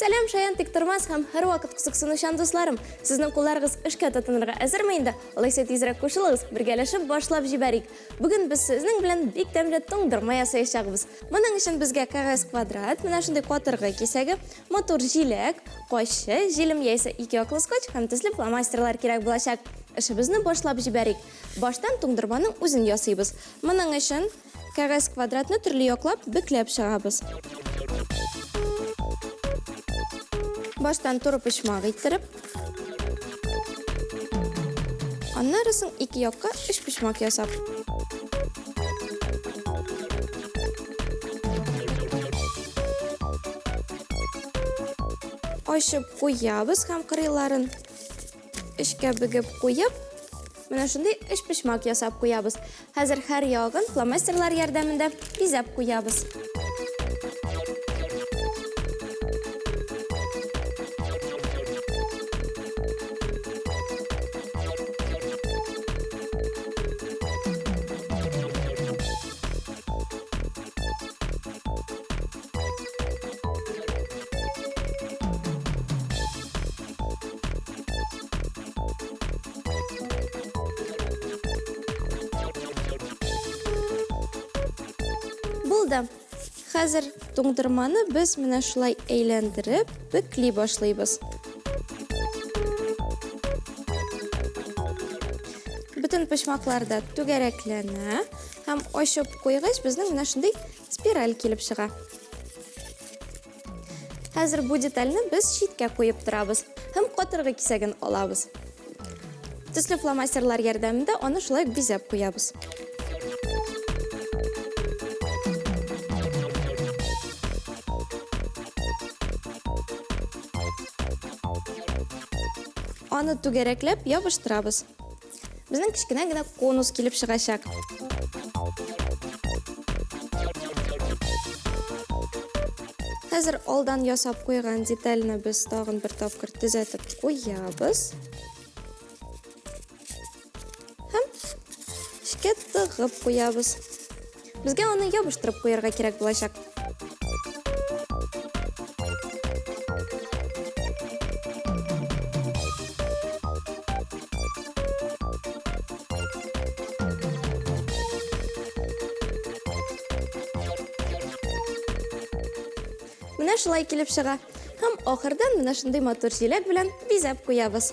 Сәлем Шаян Тиктормас һәм һәр вакыт кызыксынучан дусларым. Сезнең кулларыгыз эшкә тотынырга әзерме инде? Алайса тизрәк кушылыгыз, бергәләшеп башлап җибәрик. Бүген без сезнең белән бик тәмле туңдырма ясаячакбыз. Моның өчен безгә кәгазь квадрат, менә шундый катыргы кисәге, мотор җиләк, кайчы, җилем яисә ике яклы скотч һәм төсле фломастерлар кирәк булачак. Эшебезне башлап җибәрик. Баштан туңдырманың үзен ясыйбыз. Моның өчен кәгазь квадратны төрле яклап бөкләп чыгабыз. Баштан туры почмак иттереп, аннарысын ике якка өч почмак ясап. Ачып куябыз һәм кырыйларын эчкә бөгеп куеп, менә шундый өч почмак ясап куябыз. Хәзер һәр ягын фломастерлар ярдәмендә бизәп куябыз. Булды. Хәзер туңдырманы без менә шулай әйләндереп, бөкли башлыйбыз. Бүтән почмакларда түгәрәкләнә һәм ачып куйгач безнең менә шундый спираль килеп чыга. Хәзер бу детальне без читкә куеп торабыз һәм катыргы кисәген алабыз. Төсле фломастерлар ярдәмендә аны шулай бизәп куябыз. Аны түгәрәкләп ябыштырабыз. Безнең кичкенә генә конус килеп чыгачак. Хәзер алдан ясап куйган детальне без тагын бер тапкыр төзәтеп куябыз. Һәм эчкә тыгып куябыз. Безгә аны ябыштырып куярга кирәк булачак. Менә шулай килеп чыга. Һәм ахырдан менә шундый мотор җиләк белән бизәп куябыз.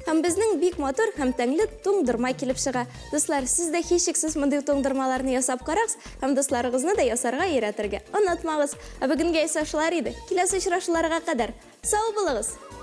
Һәм безнең бик мотор һәм тәңле туңдырма килеп чыга. Дуслар, сез дә һичшиксез мондый туңдырмаларны ясап карагыз һәм дусларыгызны да ясарга өйрәтергә онытмагыз. Ә бүгенгә исә шулар иде. Киләсе очрашуларга кадәр сау булыгыз.